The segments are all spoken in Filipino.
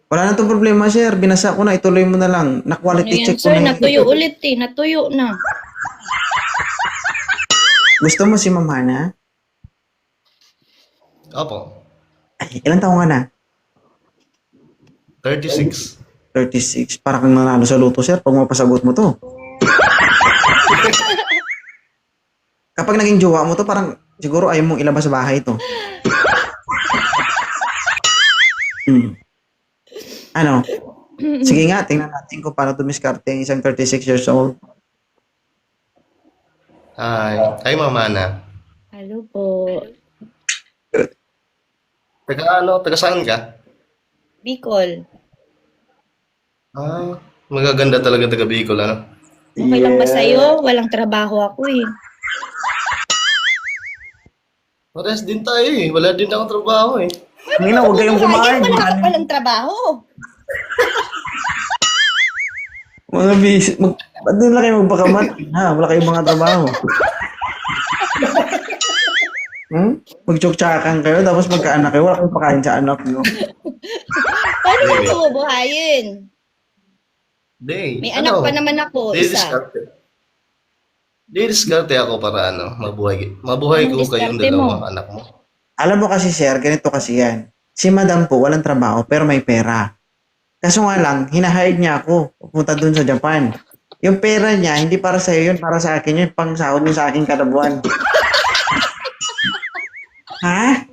Wala na itong problema, sir. Binasa ko na. Ituloy mo na lang. Ano Na-quality yan, check ko sir? na yan. Natuyo ulit eh. Natuyo na. Gusto mo si Ma'am Hana? Opo. Ay, ilang taong ka na? 36. 36. Para kang nanalo sa luto, sir. Pag mapasagot mo to. Kapag naging jowa mo to, parang siguro ayaw mong ilabas sa bahay to. Ano? Sige nga, tingnan natin kung paano dumiskarte ang isang 36 years old. Hi, Mama Ana. Hello po. Taga saan ka? Bicol. Magaganda talaga taga Bicol, ano? Okay lang ba sa'yo? Walang trabaho ako eh. Pares din tayo eh. Wala din akong trabaho eh. Hindi na, huwag kayong kumain. Wala ka palang trabaho. Mga bis... Ba't doon lang kayo magpakamat? Ha, wala kayong mga trabaho. Magtsuktsakan kayo, tapos magkaanak kayo, wala kayong pakain sa anak nyo. Paano mo ito bubuhayin? Day. May anak pa naman ako, isa. Didiskarte ako para mabuhay ko Anong kayong diskarte mo? dalawang anak mo. Alam mo kasi, sir, ganito kasi yan. Si madam po, walang trabaho, pero may pera. Kaso nga lang, hinahayad niya ako, pupunta dun sa Japan. Yung pera niya, hindi para sa'yo yun, para sa akin yun, pang sahod mo sa akin kada buwan. Ha?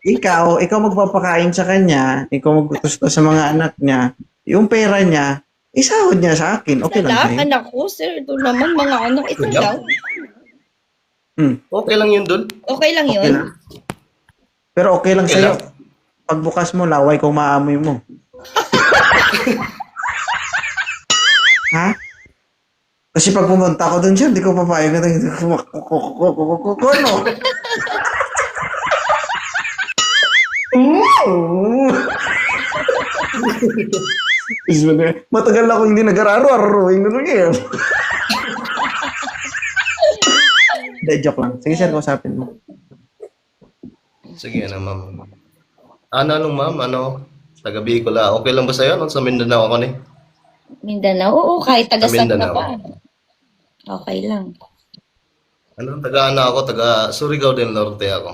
Ikaw magpapakain sa kanya, ikaw magtusto sa mga anak niya, yung pera niya, isahod niya sa akin. Okay lang Lang, sa'yo. anak ko, sir. Ito naman, mga anak. Ito Yup. lang. Okay lang yun dun. Okay lang Okay yun. lang. Pero okay lang Okay sa'yo. lang. Pagbukas mo, laway kung maamoy mo. Ha? Kasi pag pumunta ko dun siya, hindi ko papayag na ano? Matagal ako hindi nag-araro-araro. Yung gano'n yan. Hindi, joke lang. Sige, sir, kausapin mo. Sige na, ma'am. Anong ma'am? Taga Bicol ah. Okay lang ba sa'yo? Sa Mindanao ako ni? Mindanao, oo, kahit taga Sa saan ka Mindanao. pa. Okay lang. Taga taga Surigao del Norte ako.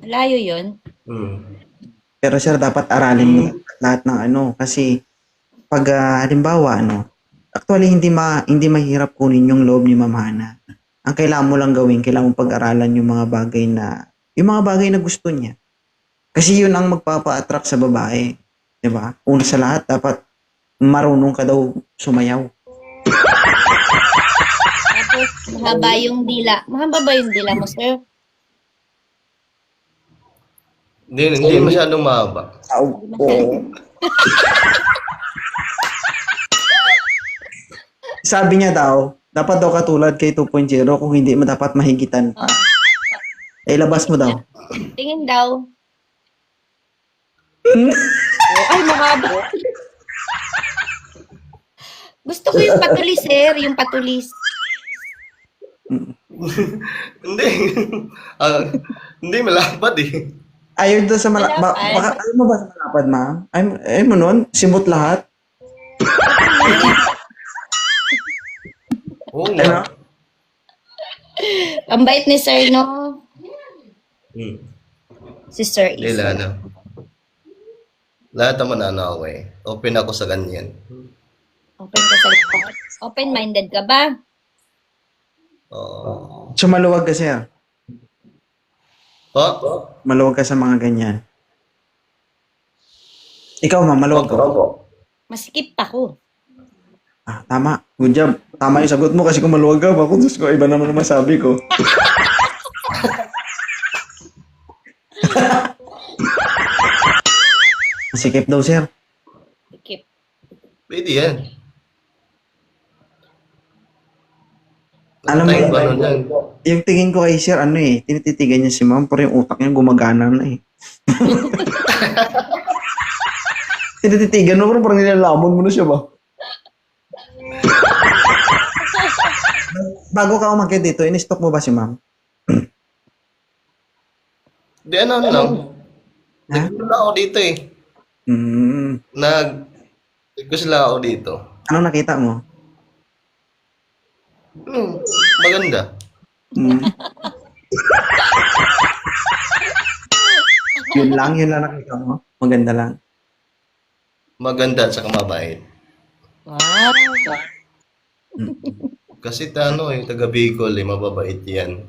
Malayo yun. Pero sir, dapat aralin mo lahat ng kasi pag halimbawa actually hindi mahirap kunin yung loob ni Ma'am Hana. Ang kailangan mo lang gawin, kailangan mo pag-aralan yung mga bagay na gusto niya. Kasi yun ang magpapa-attract sa babae, 'di ba? Una sa lahat, dapat marunong ka daw sumayaw. Tapos, mahaba yung dila. Mahaba ba yung dila mo, sir? Hindi masyadong mahaba. Sabi niya daw, dapat daw katulad kay 2.0 kung hindi mo dapat mahigitan pa. Labas mo daw. Tingin daw. Ay, mahaba. Gusto ko yung patulis, sir. Yung patulis. Hindi. Hindi malapad eh. Ayaw daw sa Malapad. ayaw mo ba sa malapad, ma'am? Ayaw mo nun? Simot lahat? Oo Ano? nga. Ang bait ni sir, no? Si Sir Hindi Isa. Lahat naman ako eh. Open ako sa ganyan. Open ka sa lahat. Open-minded ka ba? Oo. So maluwag ka, sir. Maluwag ka sa mga ganyan. Ikaw, ma'am, maluwag ka. Masikip ako. Tama. Good job. Tama yung sagot mo kasi kung maluwag ka, ako, Diyos ko, iba naman ang masabi ko. Sikip daw, sir. Sikip. Pwede yan. Alam mo, Tayong ano dyan. yung tingin ko kay sir, tinititigan niya si ma'am, pero yung utak niya gumagana na eh. Tinititigan mo, pero parang nilalamon mo na siya ba? Bago ka umakyat dito, in-stock mo ba si ma'am? Di ano lang. Ha? Nag-gusto ako dito eh. Nag-gusto lang ako dito. Anong nakita mo? Maganda. Hmm. Yun lang nakita mo. Maganda lang. Maganda at saka mabait. Wow. Kasi taga Bicol mababait yan.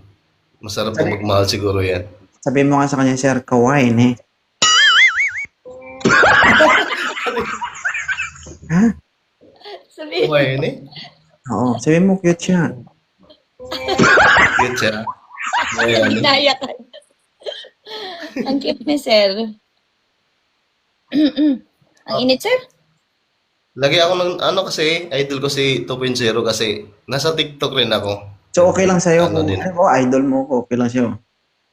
Masarap po magmahal siguro yan. Sabihin mo nga sa kanya, sir, kawain eh. Ha? Sabi, Okay, yun eh. Oo. Sabihin mo, cute siya. Cute siya. Ayan. naya ka. Ang cute ni sir. Ang init, sir? Lagi ako ng kasi, idol ko si 2.0 kasi nasa TikTok rin ako. So, okay lang sa'yo. Ano Kung din? idol mo ko, okay lang sa'yo.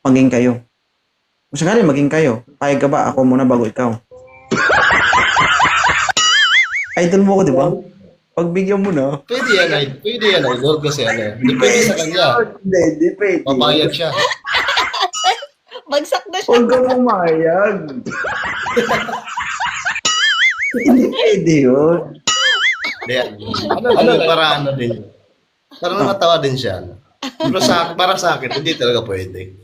Maging kayo. Kung sakali, maging kayo. Payag ka ba? Ako muna bago ikaw. Idol mo ko, di ba? Pagbigyan mo na. Pwede yan, idol kasi depende sa kanya. Hindi pwede. Papayag siya. Bagsak na siya. Huwag kang umayag. Hindi pwede yun. Para din. Para matawa din siya. Pero para sa akin, hindi talaga pwede.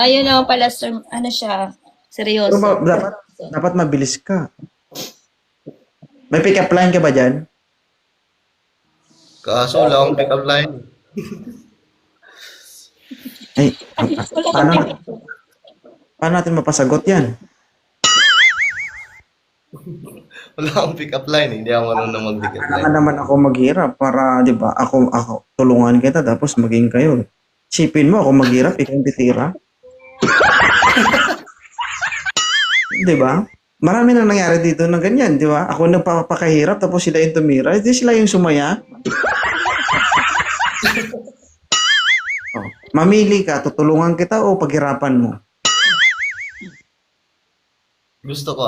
Yun naman pala, sir. Ano siya? Seryoso. Pero dapat mabilis ka. May pick-up line ka ba dyan? Kaso lang, pick up line. Ay, paano natin mapasagot yan? Wala akong pick up line. Hindi ako marunong mag-pick up line. Kailangan naman ako maghirap para, di ba, ako tulungan kita tapos maging kayo. Sipin mo ako maghirap, ikaw yung titira. Di ba? Marami nang nangyari dito na ganyan, di ba? Ako nagpapakahirap tapos sila yung tumira. Hindi sila yung sumaya. Oh, mamili ka, tutulungan kita o paghirapan mo? Gusto ko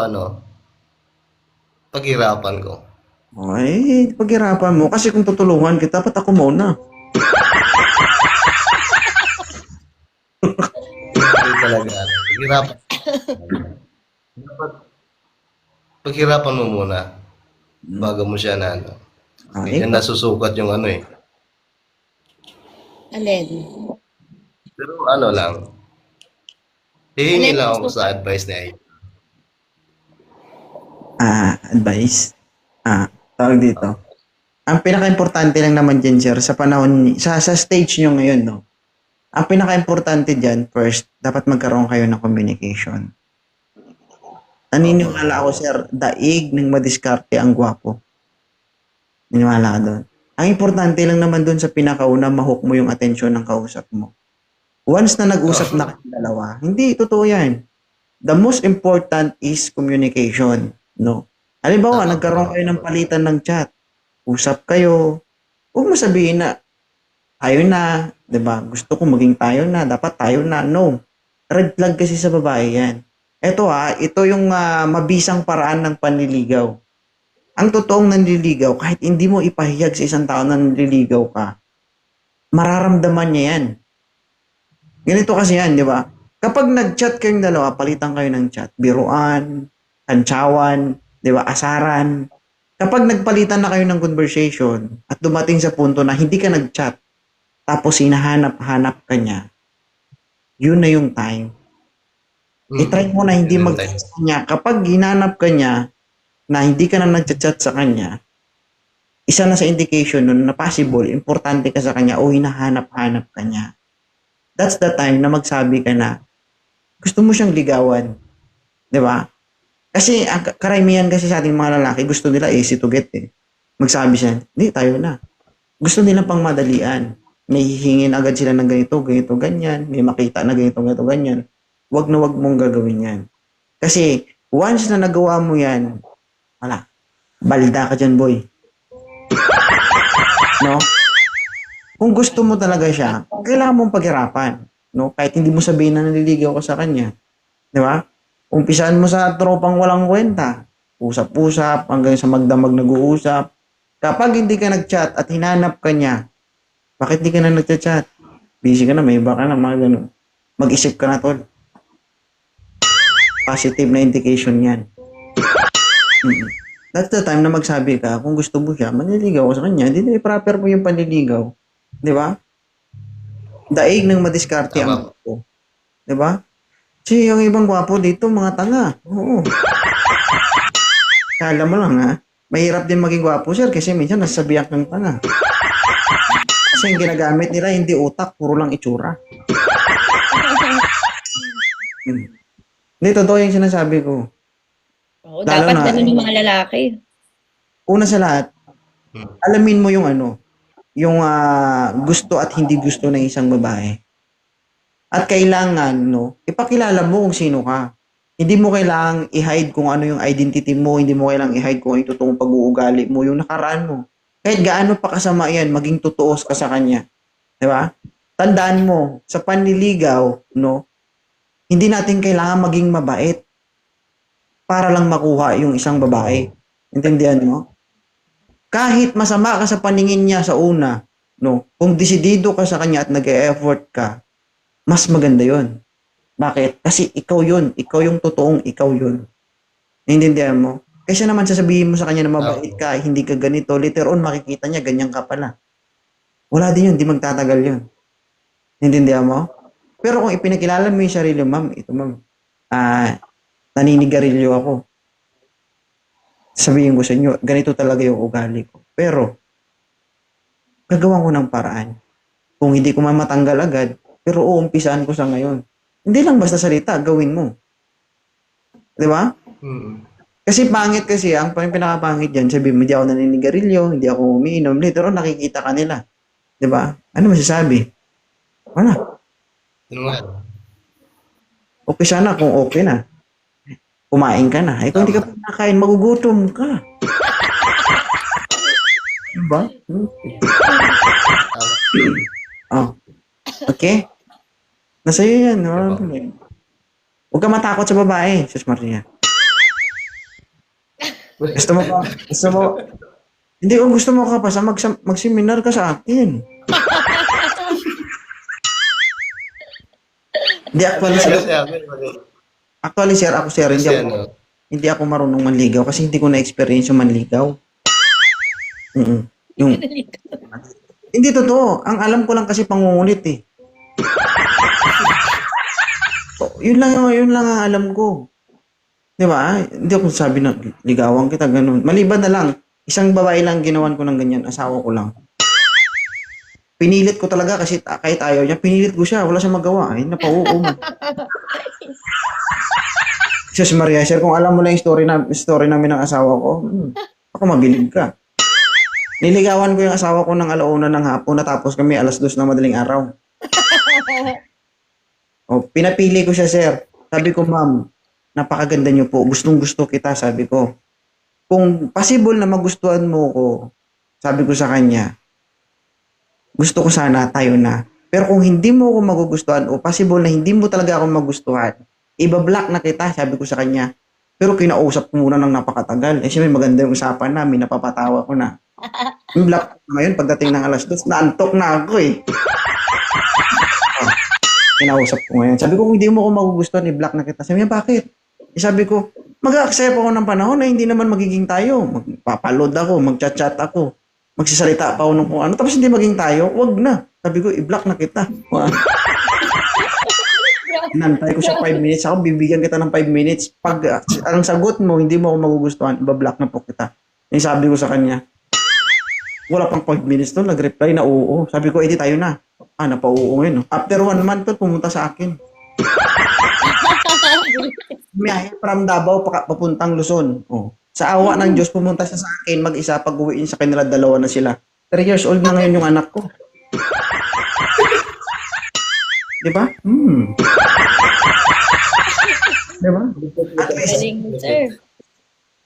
paghirapan ko. Ay, paghirapan mo. Kasi kung tutulungan kita, ba't ako muna? Hindi talaga. Paghirapan. Dapat paghirapan mo muna bago mo siya Ay, Yan nasusukat yung eh. Alin? Pero lang. Hihingi lang ako sa advice ni Ay. advice. Tawag dito. Ang pinaka-importante lang naman dyan, sir, sa panahon, sa stage nyo ngayon, no? Ang pinaka-importante dyan, first, dapat magkaroon kayo ng communication. Naniniwala ako, sir, daig ng madiskarte ang gwapo. Naniniwala ka doon. Ang importante lang naman doon sa pinakauna, mahook mo yung atensyon ng kausap mo. Once na nag-usap na kayong dalawa, hindi, totoo yan. The most important is communication, no? Halimbawa, nagkaroon kayo ng palitan ng chat. Usap kayo. Huwag mo sabihin na, tayo na, 'di ba? Gusto ko maging tayo na, dapat tayo na. No. Red flag kasi sa babae 'yan. Ito yung mabisang paraan ng panliligaw. Ang totoong nanliligaw, kahit hindi mo ipahayag sa isang tao na nanliligaw ka, mararamdaman niya 'yan. Ganito kasi 'yan, 'di ba? Kapag nag-chat kayong dalawa, palitan kayo ng chat, biruan, kantsawan, 'di ba? Asaran. Kapag nagpalitan na kayo ng conversation at dumating sa punto na hindi ka nag-chat, tapos hinahanap-hanap ka niya, yun na yung time. I-try mo na hindi Yun yung mag-chat sa kanya. Kapag hinanap ka niya na hindi ka na nag-chat sa kanya, isa na sa indication nun na possible, importante ka sa kanya o hinahanap-hanap ka niya. That's the time na magsabi ka na gusto mo siyang ligawan. 'Di ba? Kasi karamihan kasi sa ating mga lalaki, gusto nila easy to get eh. Magsabi siya, hindi, tayo na. Gusto nila pang madalian. May hihingin agad sila ng ganito, ganyan. May makita na ganito, ganyan. Wag na wag mong gagawin yan. Kasi once na nagawa mo yan, wala. Balda ka dyan, boy. No? Kung gusto mo talaga siya, kailangan mong paghirapan. No? Kahit hindi mo sabihin na naliligaw ka sa kanya. Di ba? Umpisahan mo sa tropang walang kwenta. Usap-usap, hanggang sa magdamag nag-uusap. Kapag hindi ka nag-chat at hinanap ka niya, bakit hindi ka na nag-chat? Busy ka na, may iba ka na, mga ganun. Mag-isip ka na, tol. Positive na indication yan. Mm. That's the time na magsabi ka, kung gusto mo siya, manliligaw ka sa kanya, hindi proper mo yung panliligaw. Di ba? Daig ng madiskarte ang Tama. gwapo. Di ba? Kasi yung ibang gwapo dito, mga tanga. Oo. Kala mo lang ha, mahirap din maging gwapo sir kasi minsan nasasabihan kang tanga. Kasi yung ginagamit nila hindi utak, puro lang itsura. Hindi, totoo yung sinasabi ko. Oo, Lalo dapat na, ganun yung mga lalaki. Una sa lahat, alamin mo yung yung gusto at hindi gusto ng isang babae. At kailangan, ipakilala mo kung sino ka. Hindi mo kailangang i-hide kung ano yung identity mo, hindi mo kailangang i-hide kung ano yung totoong pag-uugali mo, yung nakaraan mo. Kahit gaano pa kasama yan, maging totoo ka sa kanya. Di ba? Tandaan mo, sa panliligaw, hindi natin kailangan maging mabait para lang makuha yung isang babae. Intindihan mo? Kahit masama ka sa paningin niya sa una, kung desidido ka sa kanya at nag-e-effort ka, mas maganda yon. Bakit? Kasi ikaw yun. Ikaw yung totoong ikaw yun. Naintindihan mo? Kaysa naman sasabihin mo sa kanya na mabait ka, hindi ka ganito, later on makikita niya, ganyan ka pala. Wala din yun, di magtatagal yun. Naintindihan mo? Pero kung ipinakilala mo yung sarili, ma'am, ito ma'am, naninigarilyo ako. Sabihin ko sa inyo, ganito talaga yung ugali ko. Pero, gagawan ko ng paraan. Kung hindi ko man matanggal agad, pero uumpisahan ko sa ngayon. Hindi lang basta salita, gawin mo. Di ba? Kasi pangit kasi, ang pinakapangit dyan, sabi mo, hindi ako naninigarilyo, hindi ako umiinom, later on nakikita ka nila. Di ba? Ano masasabi? Wala. Yun nga. Okay sana kung okay na. Kumain ka na. Kung hindi ka pa nakain, magugutom ka. Diba? Oh. Okay? Nasa iyo yan. Huwag ka matakot sa babae, Sus Maria. Gusto mo ka? Gusto mo? Hindi, kung gusto mo ka pa, mag-seminar ka sa akin. Hindi, actually, sir, ako, sir, hindi ako marunong manligaw kasi hindi ko na-experience yung manligaw. Yung, hindi totoo. Ang alam ko lang kasi pangungulit eh. Yun lang ang alam ko. Di ba? Hindi ako sabi na ligawan kita, ganun. Maliban na lang, isang babae lang ginawan ko ng ganyan, asawa ko lang. Pinilit ko talaga kasi kahit ayaw niya, pinilit ko siya, wala siyang magawa. Ay, napauum. Sus Maria, sir, kung alam mo lang yung story namin ng asawa ko, ako mabilib ka. Niligawan ko yung asawa ko ng 1:00 ng hapon, natapos kami 2:00 ng madaling araw. Pinapili ko siya, sir. Sabi ko, ma'am, napakaganda niyo po. Gustong-gusto kita, sabi ko. Kung possible na magustuhan mo ko, sabi ko sa kanya, gusto ko sana tayo na. Pero kung hindi mo ako magugustuhan o possible na hindi mo talaga ako magustuhan, iba-block na kita, sabi ko sa kanya. Pero kinausap ko muna ng napakatagal. Siyempre maganda yung usapan namin, napapatawa ko na. Yung block ko ngayon, pagdating ng 2:00, naantok na ako eh. Kinausap ko ngayon. Sabi ko, kung hindi mo ako magugustuhan, i-block na kita. Sabi niya, bakit? Sabi ko, mag-accept ako ng panahon na hindi naman magiging tayo. Magpapaload ako, mag-chat-chat ako. Magsisalita pa ako ng kung ano. Tapos hindi maging tayo, wag na. Sabi ko, i-block na kita. Nantay ko siya 5 minutes. Ako, bibigyan kita ng 5 minutes. Pag ang sagot mo, hindi mo ako magugustuhan, i-block na po kita. Yung sabi ko sa kanya, wala pang 5 minutes to, nag-reply na oo. Sabi ko, edi tayo na. Napauo ngayon. After 1 month to, pumunta sa akin. Miyahe from Davao papuntang Luzon. Sa awa ng Diyos, pumunta siya sa akin mag-isa, pag-uwiin sa kanila, 2 na sila. 3 years old na ngayon yung anak ko. Diba? Diba? At least, Sir.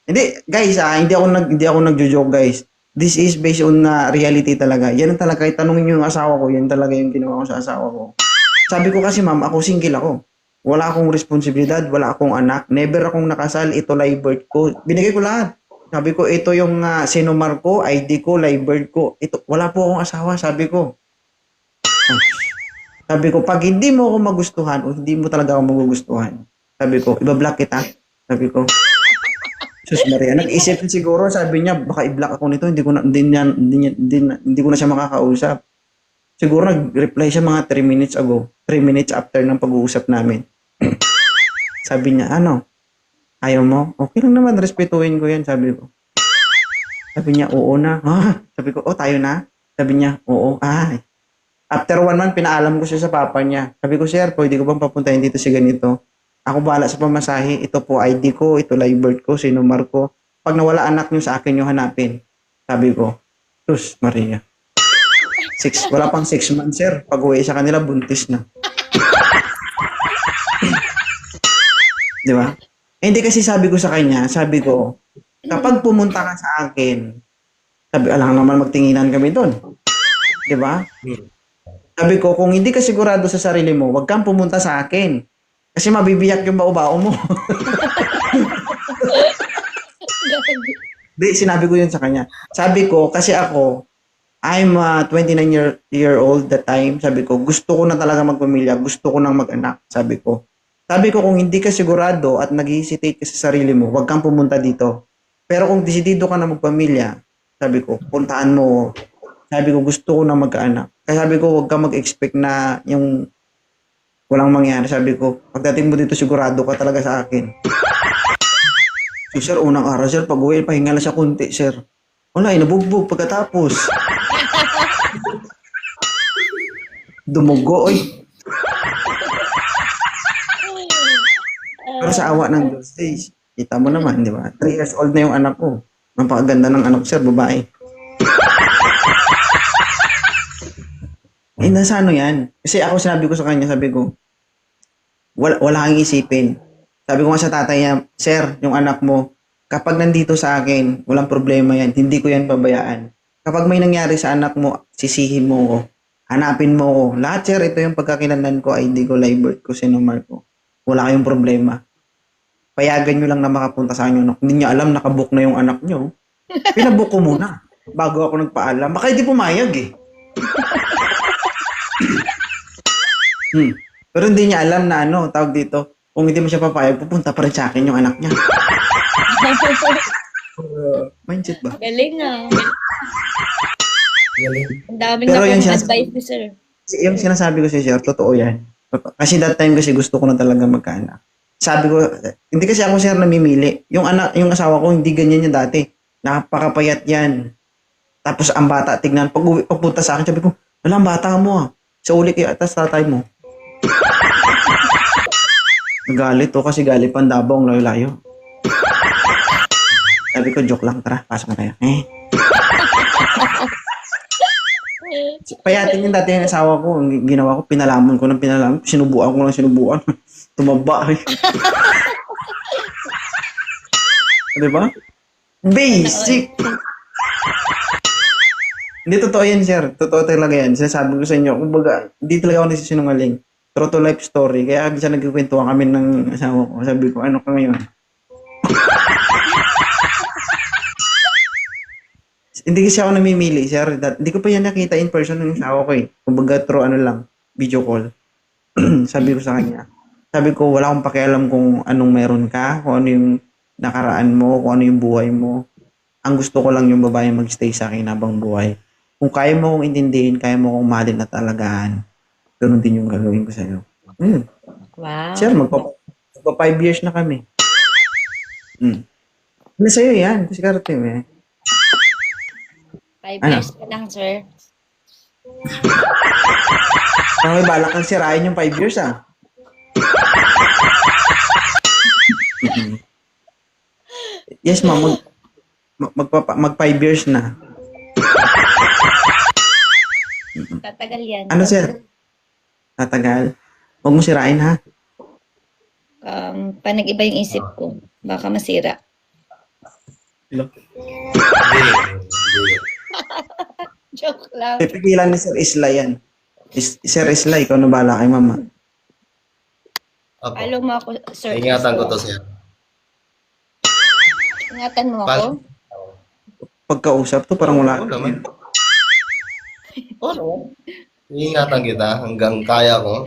hindi, guys, hindi ako nagjo-joke, guys. This is based on reality talaga. Yan ang talaga, tanungin niyo yung asawa ko, yan talaga yung ginawa ko sa asawa ko. Sabi ko kasi, ma'am, ako single ako. Wala akong responsibilidad, wala akong anak, never akong nakasal, ito live birth ko. Binigay ko lahat. Sabi ko, ito yung sinumar ko, ID ko, live birth ko. Ito, wala po akong asawa, sabi ko. Sabi ko, pag hindi mo ako magustuhan o hindi mo talaga ako magugustuhan, Sabi ko, ibablock kita. Sabi ko, Sus Maria, nag-isip siguro, sabi niya, baka i-block ako nito, hindi ko na siya makakausap. Siguro nag-reply siya mga 3 minutes ago, 3 minutes after ng pag-uusap namin. Sabi niya, ano, ayaw mo? Okay lang naman, respetuhin ko yan, sabi ko. Sabi niya, oo na. Ah, sabi ko, oh, tayo na? Sabi niya, oo. Ah, after 1 month, pinaalam ko siya sa papa niya. Sabi ko, sir, pwede ko bang papuntahin dito si ganito? Ako bahala sa pamasahe. Ito po ID ko, ito live birth ko, sinumar ko. Pag nawala anak niyo sa akin, yung hanapin. Sabi ko, Sus Maria. Wala pang 6 months, sir. Pag uwi sa kanila, buntis na. Di ba? Eh, hindi kasi sabi ko sa kanya, sabi ko, kapag pumunta ka sa akin, sabi, alang naman magtinginan kami doon. Di ba? Sabi ko, kung hindi ka sigurado sa sarili mo, wag kang pumunta sa akin. Kasi mabibiyak yung bao-bao mo. Di, sinabi ko yun sa kanya. Sabi ko, kasi ako, I'm 29 year old that time. Sabi ko, gusto ko na talaga magpamilya. Gusto ko nang mag-anak. Sabi ko, kung hindi ka sigurado at nag-hesitate ka sa sarili mo, wag kang pumunta dito. Pero kung desidido ka na magpamilya, sabi ko, puntaan mo. Sabi ko, gusto ko na magkaanak. Kaya sabi ko, wag kang mag-expect na yung walang mangyari. Sabi ko, pagdating mo dito, sigurado ka talaga sa akin. So, sir, unang araw, sir, pag-uwi, pahinga na siya kunti, sir. Wala, inabugbog pagkatapos. Dumugo, oy. Pero sa awa ng Diyos, kita mo naman, di ba? 3 years old na yung anak ko. Napakaganda ng anak ko, sir, babae. Eh, nasa ano yan? Kasi ako sinabi ko sa kanya, sabi ko, wala kang isipin. Sabi ko nga sa tatay niya, sir, yung anak mo, kapag nandito sa akin, walang problema yan. Hindi ko yan babayaan. Kapag may nangyari sa anak mo, sisihin mo ko. Hanapin mo ko. Lahat, sir, ito yung pagkakilanlan ko, ID ko, live birth ko, sinumar ko. Wala kayong problema. Payagan nyo lang na makapunta sa inyo. Hindi niya alam, nakabook na yung anak nyo. Pinabook ko muna. Bago ako nagpaalam. Baka hindi pumayag eh. Pero hindi niya alam na ano, tawag dito. Kung hindi mo siya papayag, pupunta pa rin sa akin yung anak niya. Mindset ba? Galing ah. Ang daming Pero yung advice ni sir. Yung sinasabi ko si sir, totoo yan. Kasi that time kasi gusto ko na talaga magkaanak. Sabi ko, hindi kasi ako sir namimili. Yung asawa ko, hindi ganyan yan dati. Napakapayat yan. Tapos ang bata, tignan, pagpunta sa akin, sabi ko, wala, ang bata mo ah. Sa uli kayo atas tatay mo. Nagalit to kasi galit pang Davao ang layo-layo. Sabi ko, joke lang, tara, pasok na tayo. Payatin yung dati yung asawa ko. Ang ginawa ko, pinalaman ko ng pinalaman. Sinubuan ko ng sinubuan. Tumaba eh. Diba? Basic! Hindi totoo yan, sir. Totoo talaga yan. Sinasabi ko sa inyo, kumbaga, hindi talaga ako nasisinungaling. True to life story. Kaya minsan nagkikwentuhan kami ng asawa ko. Sabi ko, ano ka ngayon? Hindi kasi ako namimili, sir. Hindi ko pa yan nakita in person ng asawa ko eh. Kumbaga, through ano lang, video call. Sabi ko sa kanya. Sabi ko, wala akong pakialam kung anong meron ka, kung ano yung nakaraan mo, kung ano yung buhay mo. Ang gusto ko lang yung babae magstay sa akin habang buhay. Kung kaya mo kong intindihin, kaya mo kong mahalin at alagaan, ganun din yung gagawin ko sa'yo. Wow. Sir, magpa 5 years na kami. Ano sa'yo yan? Kasi karating eh. 5 Ano? years pa lang, sir. Kung may balak kang sirain yung 5 years ah. Yes, ma'am. Mag 5 years na. Tatagal yan. Ano, sir? Tatagal. Huwag mo sirain, ha? Pa nag-iba yung isip ko. Baka masira. Hindi. Joke lang. Pipigilan ni Sir Isla yan. Sir Isla, ikaw na bahala kay mama. Apo. Follow mo ako, sir. Ingatan ko to, sir. Ingatan mo ako? Pagkausap to, parang wala. Oo naman. Oo. Iingatan kita hanggang kaya ko.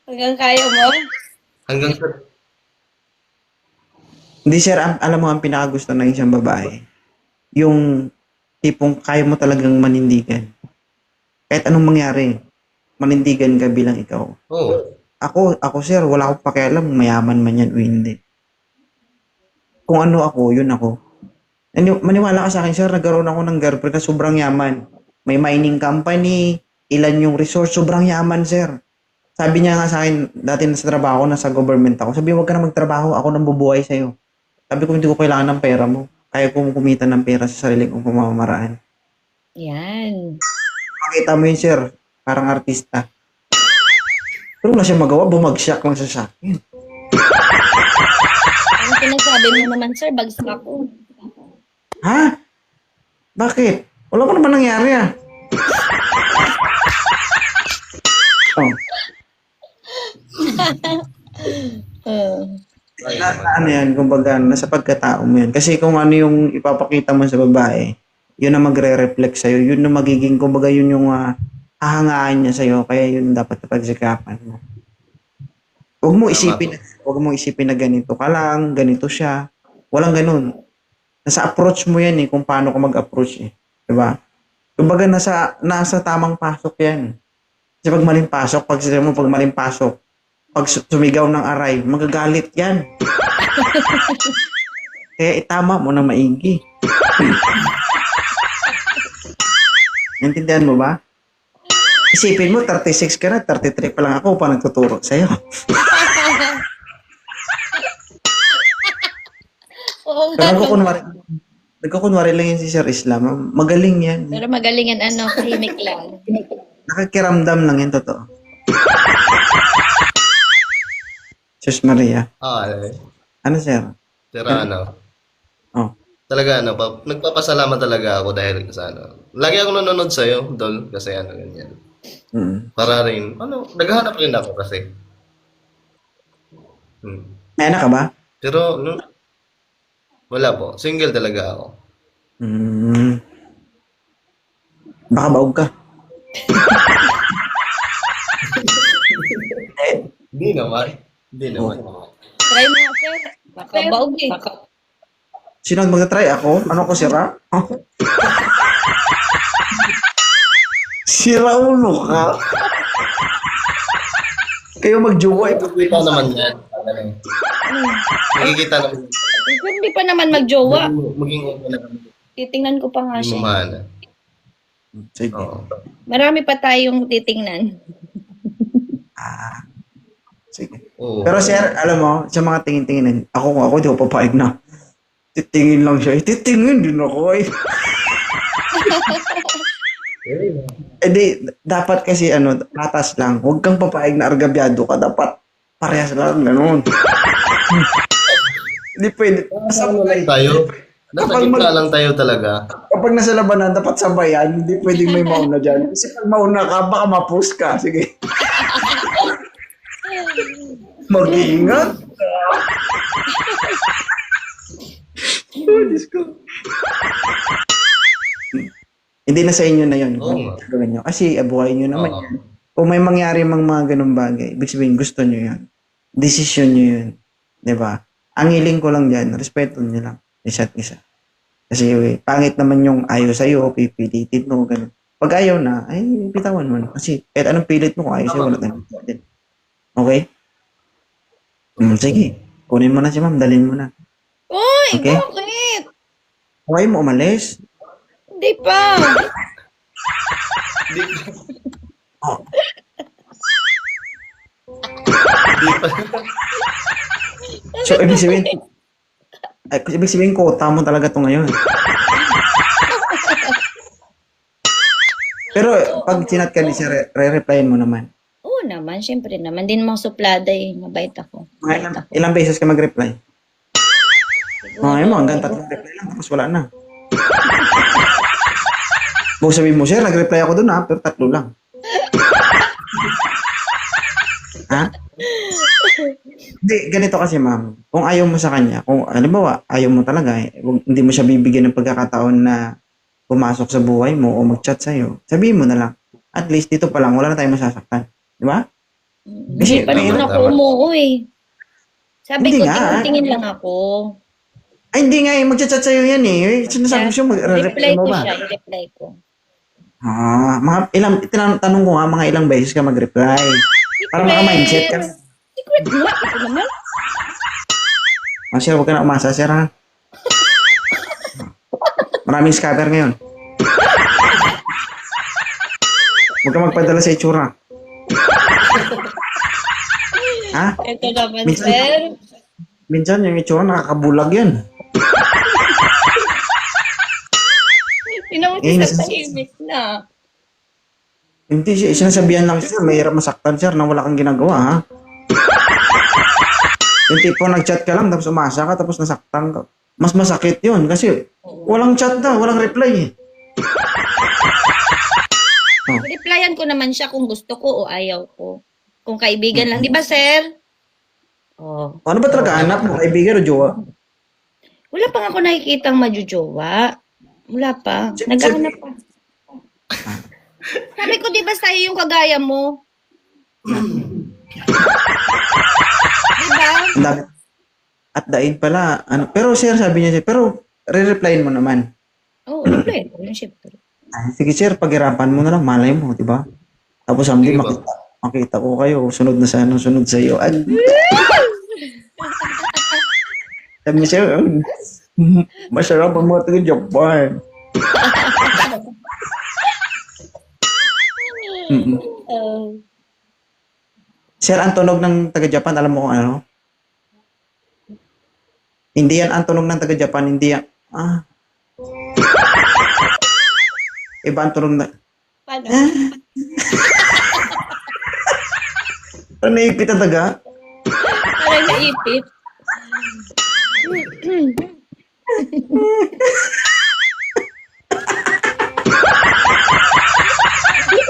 Hanggang kaya mo? Hanggang sa Hindi, sir, alam mo, ang pinakagusto ng isang babae, yung tipong kaya mo talagang manindigan. Kahit anong mangyari, manindigan ka bilang ikaw. Oo. Ako, sir, wala akong pakialam, mayaman man yan o hindi. Kung ano ako, yun ako. Maniwala ka sa akin, sir, nagkaroon ako ng girlfriend na sobrang yaman. May mining company, ilan yung resort, sobrang yaman, sir. Sabi niya nga sa akin, dati nasa trabaho, nasa government ako. Sabi, huwag ka na magtrabaho, ako nang bubuhay sa'yo. Sabi ko, hindi ko kailangan ng pera mo. Kaya ko kumita ng pera sa sarili kong pamamaraan. Yan. Makita mo yun, sir, parang artista. Pero wala siya magawa, bumagsak lang siya sa akin. Ang pinagsabi mo naman, sir, bagsak ako. Ha? Bakit? Wala pa naman nangyari ah. Oh, ano yan, kumbaga, nasa pagkatao mo yan. Kasi kung ano yung ipapakita mo sa babae, yun ang magre-reflect sa'yo. Yun ang magiging, kumbaga, yun yung hahangaan niya sa'yo. Kaya yun dapat pagsikapan mo. Huwag mo isipin na ganito ka lang, ganito siya. Walang ganun. Nasa approach mo yan kung paano ka mag-approach Diba? Kumbaga, nasa tamang pasok yan. Kasi pag maling pasok, pag maling pasok, pag sumigaw ng aray, magagalit yan. Kaya itama mo na maigi. Naintindihan mo ba? Isipin mo, 36 ka na, 33 pa lang ako pa nagtuturo sa'yo. Oo Pero nga. nagkukunwari lang yan si Sir Islam. Magaling yan. Pero magaling yan, tahimik lang. Nakakiramdam lang yan, totoo. Sus Maria. Ano, sir? Pero Oh. talaga nagpapasalamat talaga ako dahil sa lagi ako nanonood sa'yo, Dol, kasi ganyan. Mm. Para rin, naghahanap rin ako kasi. May anak ka ba? Pero, wala po. Single talaga ako. Baka baog ka. Hindi naman. Try mo nga, sir. Baka baog eh. Sino ang magta-try? Ako? Ano ko, sira? Oh. Sira ulo ka. Kayo mag-jowa. Nakikita naman yan. Nakikita naman. Hindi pa naman magjowa. Maging okay na kami. Titingnan ko pa nga Hindi siya. mo mahal. Sige. Oo. Marami pa tayong titingnan. Sige. Oo. Pero sir, alam mo, sa mga tingin-tingin, ako di ko papayag na. Titingin lang siya. Titingin din ako di, dapat kasi patas lang. Huwag kang papayag na argabyado ka. Dapat parehas lang, ganun. Hindi pwede. Tayo. Nasa gitna lang tayo talaga. Kapag nasa labanan, dapat sabayan. Hindi pwedeng may mauna dyan. Kasi pag mauna ka, baka ma-post ka. Sige. Mag-iingat. Oh, Diyos ko. Hindi na sa inyo na yun. Oo nga. Gawin nyo. Kasi buhay nyo naman Oo. yan. Kung may mangyari mang mga ganung bagay, ibig sabihin gusto nyo yan. Desisyon nyo yun. Diba? Ang hiling ko lang dyan, respeto nyo lang. Isa't isa. Kasi pangit naman yung ayaw sa'yo, pipilitin mo, ganun. Pag ayaw na, ay, bitawan mo na. Kasi kahit anong pilit mo, kung ayaw sa'yo, wala tayong pilit. Okay? Sige. Kunin mo na si ma'am, dalhin mo na. Uy, Okay. bakit? Kung ayaw mo umalis, Hindi pa. oh, Hindi pa. so ibig sabihin kota mo talaga to ngayon. Pero pag chinat ka ni sir, re-replyin mo naman. Oo naman, syempre naman. Din mo suplada eh. Mabait ako. Mga ilang beses ka mag-reply? Ayun mo, hanggang 3 reply lang, tapos wala na. Kung sabihin mo, sir, nag-reply ako doon pero 3 lang. Ha? Hindi, ganito kasi ma'am. Kung ayaw mo sa kanya, kung halimbawa, ayaw mo talaga, hindi mo siya bibigyan ng pagkakataon na pumasok sa buhay mo o mag-chat sa'yo, sabihin mo na lang. At least dito pa lang, wala na tayong masasaktan. Di ba? Hindi pa naman tama, ako tama. umuwi. Sabi Hindi ko, nga. tingin lang ako. Ay, hindi nga eh. Magchat-chat sa'yo yan eh. Sinasabi ko siya, Reply mag-reply mo ko ba? siya, i-reply ko. Mga ilang, tanong ko nga, mga ilang beses ka mag-reply. Para maka-mindset ka. Secret mo, ito naman. Sir, huwag ka na umasa, sir, ha? Maraming scammer ngayon. Huwag ka magpadala sa itsura. Ha? Ito naman, Minsan- sir. Minsan yung itsura nakakabulag yan. Tinawag Eh, sa nasa- tahimik na. Hindi, sinasabihan lang sir, mahirap masaktan sir na wala kang ginagawa, ha? Yung tipo nag-chat ka lang tapos umasa ka tapos nasaktan ka. Mas masakit yun kasi walang chat na, walang reply eh. Replyan ko naman siya kung gusto ko o ayaw ko. Kung kaibigan lang, di ba, sir? Oh. Ano ba talaga hanap mo, kaibigan o jowa? Wala pa nga ako nakikitang majujowa. Wala pa. Sip, Naghahanap pa. Sabi ko, di ba sa'yo yung kagaya mo? Diba? Ang dami. At dain pala, ano, pero sir sabi niya, pero re-replyin mo naman. Oo, reply ko yun, syempre. Ay, sige sir, paghirapan mo na lang, malay mo, di ba? Tapos someday Sige ba? makita ko kayo, sunod na sa ano, sunod sa iyo. At, sabi niya sir, masarap ang mga taga-Japan. Mm-mm. Sir, ang tunog ng taga-Japan, alam mo kung ano? Hindi yan ang tunog ng taga-Japan, hindi yan. Iba ang tunog na. Paano? Ano naipit ang taga? Parang naipit.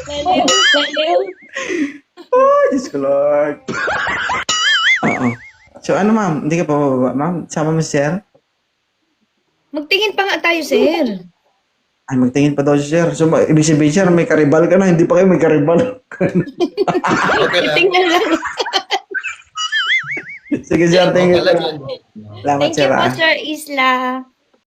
Baliw, baliw. Oh, Diyos ko Lord. Oo. So ano ma'am, hindi ka pa bababa ma'am? Sama mo si sir? Magtingin pa nga tayo, sir. Ay, magtingin pa daw si sir. So, ibig sabihin sir, may karibal ka na. Hindi pa kayo may karibal. Okay lang. Tingnan lang. Sige sir, thank you. Okay lang yan. Salamat Thank you sir. po, ah. Sir Isla.